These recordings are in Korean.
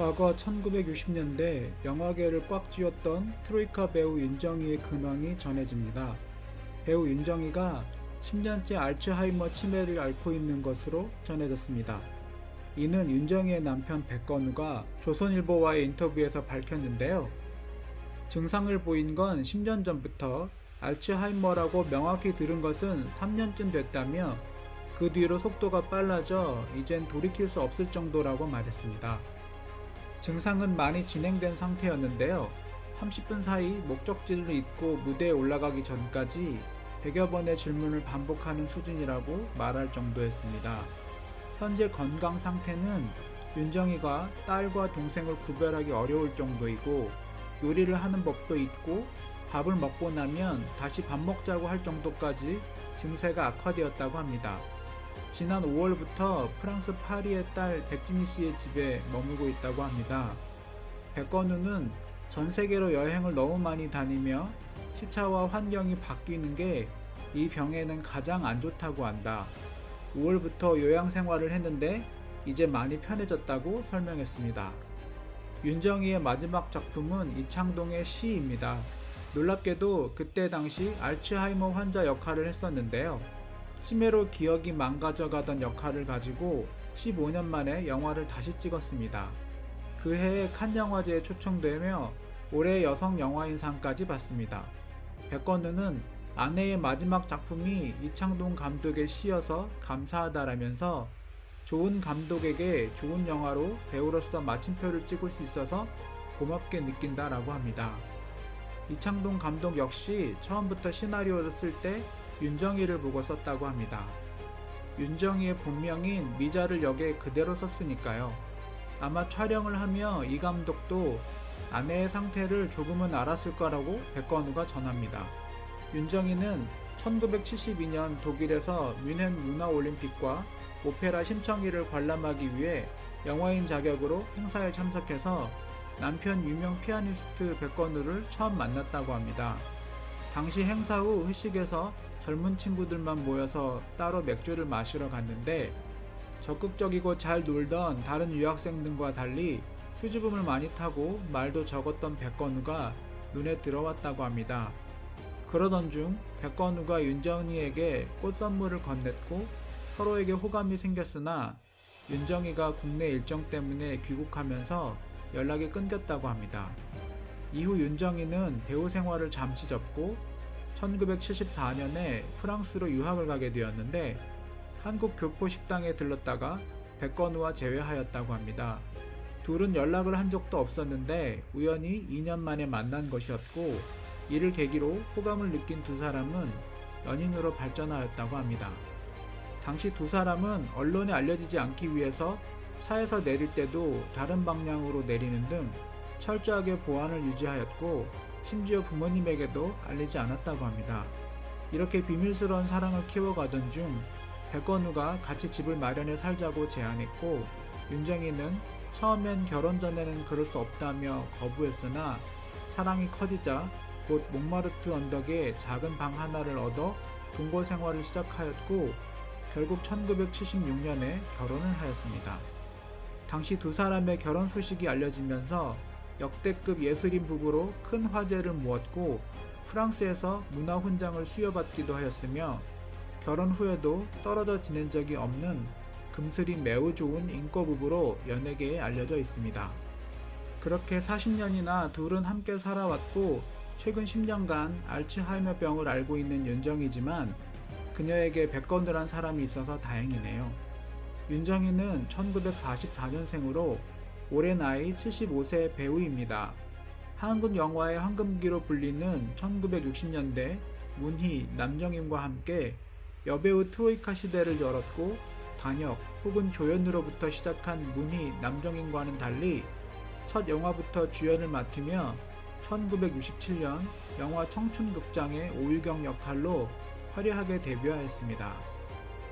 과거 1960년대 영화계를 꽉 쥐었던 트로이카 배우 윤정희의 근황이 전해집니다. 배우 윤정희가 10년째 알츠하이머 치매를 앓고 있는 것으로 전해졌습니다. 이는 윤정희의 남편 백건우가 조선일보와의 인터뷰에서 밝혔는데요. 증상을 보인 건 10년 전부터 알츠하이머라고 명확히 들은 것은 3년쯤 됐다며 그 뒤로 속도가 빨라져 이젠 돌이킬 수 없을 정도라고 말했습니다. 증상은 많이 진행된 상태였는데요. 30분 사이 목적지를 잊고 무대에 올라가기 전까지 100여 번의 질문을 반복하는 수준이라고 말할 정도였습니다. 현재 건강 상태는 윤정희가 딸과 동생을 구별하기 어려울 정도이고 요리를 하는 법도 잊고 밥을 먹고 나면 다시 밥 먹자고 할 정도까지 증세가 악화되었다고 합니다. 지난 5월부터 프랑스 파리의 딸 백진희 씨의 집에 머물고 있다고 합니다. 백건우는 전 세계로 여행을 너무 많이 다니며 시차와 환경이 바뀌는 게 이 병에는 가장 안 좋다고 한다. 5월부터 요양 생활을 했는데 이제 많이 편해졌다고 설명했습니다. 윤정희의 마지막 작품은 이창동의 시입니다. 놀랍게도 그때 당시 알츠하이머 환자 역할을 했었는데요. 치매로 기억이 망가져가던 역할을 가지고 15년 만에 영화를 다시 찍었습니다. 그 해에 칸 영화제에 초청되며 올해 여성 영화인상까지 받습니다. 백건우는 아내의 마지막 작품이 이창동 감독의 시여서 감사하다라면서 좋은 감독에게 좋은 영화로 배우로서 마침표를 찍을 수 있어서 고맙게 느낀다라고 합니다. 이창동 감독 역시 처음부터 시나리오를 쓸 때 윤정희를 보고 썼다고 합니다. 윤정희의 본명인 미자를 역에 그대로 썼으니까요. 아마 촬영을 하며 이 감독도 아내의 상태를 조금은 알았을 거라고 백건우가 전합니다. 윤정희는 1972년 독일에서 뮌헨 문화올림픽과 오페라 심청이를 관람하기 위해 영화인 자격으로 행사에 참석해서 남편 유명 피아니스트 백건우를 처음 만났다고 합니다. 당시 행사 후 회식에서 젊은 친구들만 모여서 따로 맥주를 마시러 갔는데 적극적이고 잘 놀던 다른 유학생들과 달리 수줍음을 많이 타고 말도 적었던 백건우가 눈에 들어왔다고 합니다. 그러던 중 백건우가 윤정희에게 꽃 선물을 건넸고 서로에게 호감이 생겼으나 윤정희가 국내 일정 때문에 귀국하면서 연락이 끊겼다고 합니다. 이후 윤정희는 배우 생활을 잠시 접고 1974년에 프랑스로 유학을 가게 되었는데 한국 교포 식당에 들렀다가 백건우와 재회하였다고 합니다. 둘은 연락을 한 적도 없었는데 우연히 2년 만에 만난 것이었고 이를 계기로 호감을 느낀 두 사람은 연인으로 발전하였다고 합니다. 당시 두 사람은 언론에 알려지지 않기 위해서 차에서 내릴 때도 다른 방향으로 내리는 등 철저하게 보안을 유지하였고 심지어 부모님에게도 알리지 않았다고 합니다. 이렇게 비밀스러운 사랑을 키워가던 중 백건우가 같이 집을 마련해 살자고 제안했고 윤정희는 처음엔 결혼 전에는 그럴 수 없다며 거부했으나 사랑이 커지자 곧 몽마르트 언덕에 작은 방 하나를 얻어 동거 생활을 시작하였고 결국 1976년에 결혼을 하였습니다. 당시 두 사람의 결혼 소식이 알려지면서 역대급 예술인 부부로 큰 화제를 모았고 프랑스에서 문화훈장을 수여받기도 하였으며 결혼 후에도 떨어져 지낸 적이 없는 금슬이 매우 좋은 인과 부부로 연예계에 알려져 있습니다. 그렇게 40년이나 둘은 함께 살아왔고 최근 10년간 알츠하이머병을 앓고 있는 윤정희지만 그녀에게 백건우란 사람이 있어서 다행이네요. 윤정희는 1944년생으로 올해 나이 75세 배우입니다. 한국 영화의 황금기로 불리는 1960년대 문희, 남정임과 함께 여배우 트로이카 시대를 열었고 단역 혹은 조연으로부터 시작한 문희, 남정임과는 달리 첫 영화부터 주연을 맡으며 1967년 영화 청춘극장의 오유경 역할로 화려하게 데뷔하였습니다.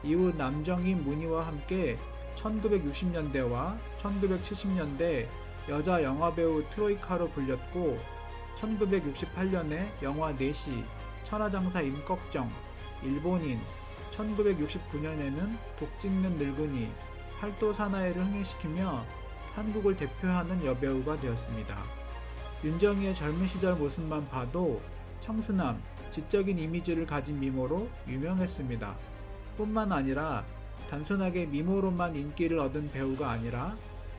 이후 남정임, 문희와 함께 1960년대와 1970년대 여자 영화배우 트로이카로 불렸고 1968년에 영화 내시, 천하장사 임꺽정, 일본인, 1969년에는 독 찍는 늙은이, 팔도 사나이를 흥행시키며 한국을 대표하는 여배우가 되었습니다. 윤정희의 젊은 시절 모습만 봐도 청순함, 지적인 이미지를 가진 미모로 유명했습니다. 뿐만 아니라 단순하게 미모로만 인기를 얻은 배우가 아니라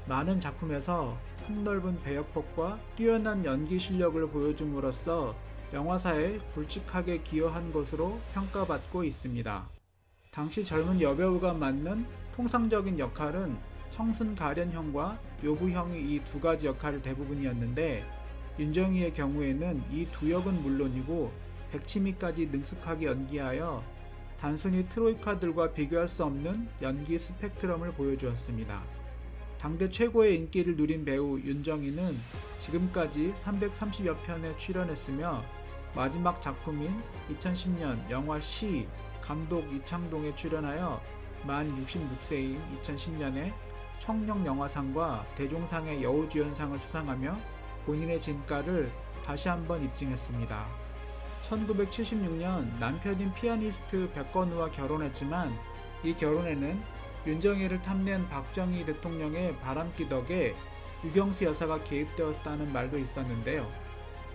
많은 작품에서 폭넓은 배역폭과 뛰어난 연기 실력을 보여줌으로써 영화사에 굵직하게 기여한 것으로 평가받고 있습니다. 당시 젊은 여배우가 맡는 통상적인 역할은 청순 가련형과 요부형이 이 두 가지 역할을 대부분이었는데 윤정희의 경우에는 이 두 역은 물론이고 백치미까지 능숙하게 연기하여 단순히 트로이카들과 비교할 수 없는 연기 스펙트럼을 보여주었습니다. 당대 최고의 인기를 누린 배우 윤정희는 지금까지 330여 편에 출연했으며 마지막 작품인 2010년 영화 시 감독 이창동에 출연하여 만 66세인 2010년에 청룡영화상과 대종상의 여우주연상을 수상하며 본인의 진가를 다시 한번 입증했습니다. 1976년 남편인 피아니스트 백건우와 결혼했지만 이 결혼에는 윤정희를 탐낸 박정희 대통령의 바람기 덕에 유경수 여사가 개입되었다는 말도 있었는데요.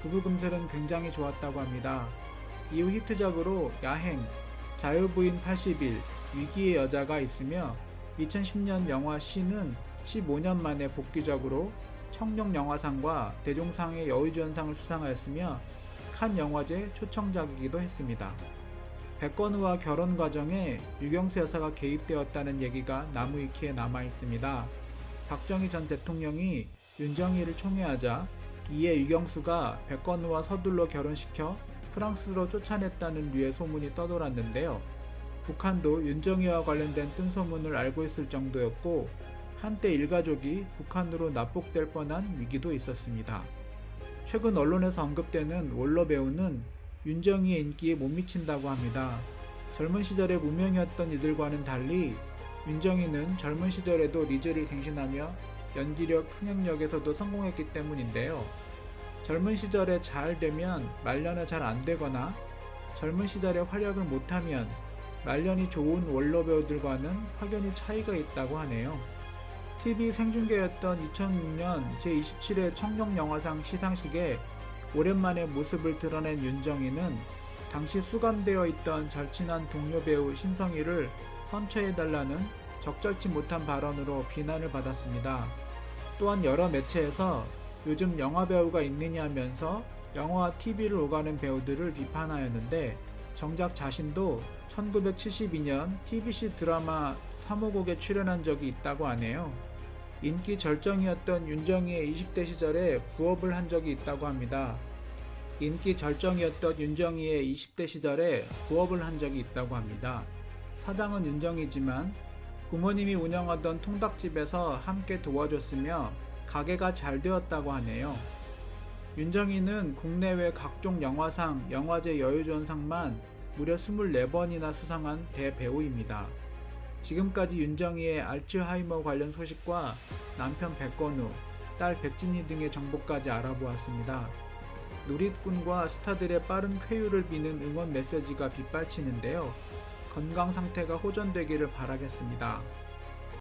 부부 금슬은 굉장히 좋았다고 합니다. 이후 히트작으로 야행, 자유부인 80일, 위기의 여자가 있으며 2010년 영화 시는 15년 만에 복귀작으로 청룡영화상과 대종상의 여우주연상을 수상하였으며 칸 영화제 초청작이기도 했습니다. 백건우와 결혼 과정에 유경수 여사가 개입되었다는 얘기가 나무위키에 남아있습니다. 박정희 전 대통령이 윤정희를 총애하자 이에 유경수가 백건우와 서둘러 결혼시켜 프랑스로 쫓아냈다는 류의 소문이 떠돌았는데요. 북한도 윤정희와 관련된 뜬소문을 알고 있을 정도였고 한때 일가족이 북한으로 납북될 뻔한 위기도 있었습니다. 최근 언론에서 언급되는 원로 배우는 윤정희의 인기에 못 미친다고 합니다. 젊은 시절에 무명이었던 이들과는 달리 윤정희는 젊은 시절에도 리즈를 갱신하며 연기력, 흥행력에서도 성공했기 때문인데요. 젊은 시절에 잘 되면 말년에 잘 안 되거나 젊은 시절에 활약을 못하면 말년이 좋은 원로 배우들과는 확연히 차이가 있다고 하네요. TV 생중계였던 2006년 제27회 청룡영화상 시상식에 오랜만에 모습을 드러낸 윤정희는 당시 수감되어 있던 절친한 동료 배우 신성희를 선처해달라는 적절치 못한 발언으로 비난을 받았습니다. 또한 여러 매체에서 요즘 영화배우가 있느냐면서 영화와 TV를 오가는 배우들을 비판하였는데 정작 자신도 1972년 TBC 드라마 3호곡에 출연한 적이 있다고 하네요. 인기 절정이었던 윤정희의 20대 시절에 부업을 한 적이 있다고 합니다. 인기 절정이었던 윤정희의 20대 시절에 부업을 한 적이 있다고 합니다. 사장은 윤정희지만 부모님이 운영하던 통닭집에서 함께 도와줬으며 가게가 잘 되었다고 하네요. 윤정희는 국내외 각종 영화상, 영화제 여유주연상만 무려 24번이나 수상한 대배우입니다. 지금까지 윤정희의 알츠하이머 관련 소식과 남편 백건우, 딸 백진희 등의 정보까지 알아보았습니다. 누릿꾼과 스타들의 빠른 쾌유를 비는 응원 메시지가 빗발치는데요. 건강 상태가 호전되기를 바라겠습니다.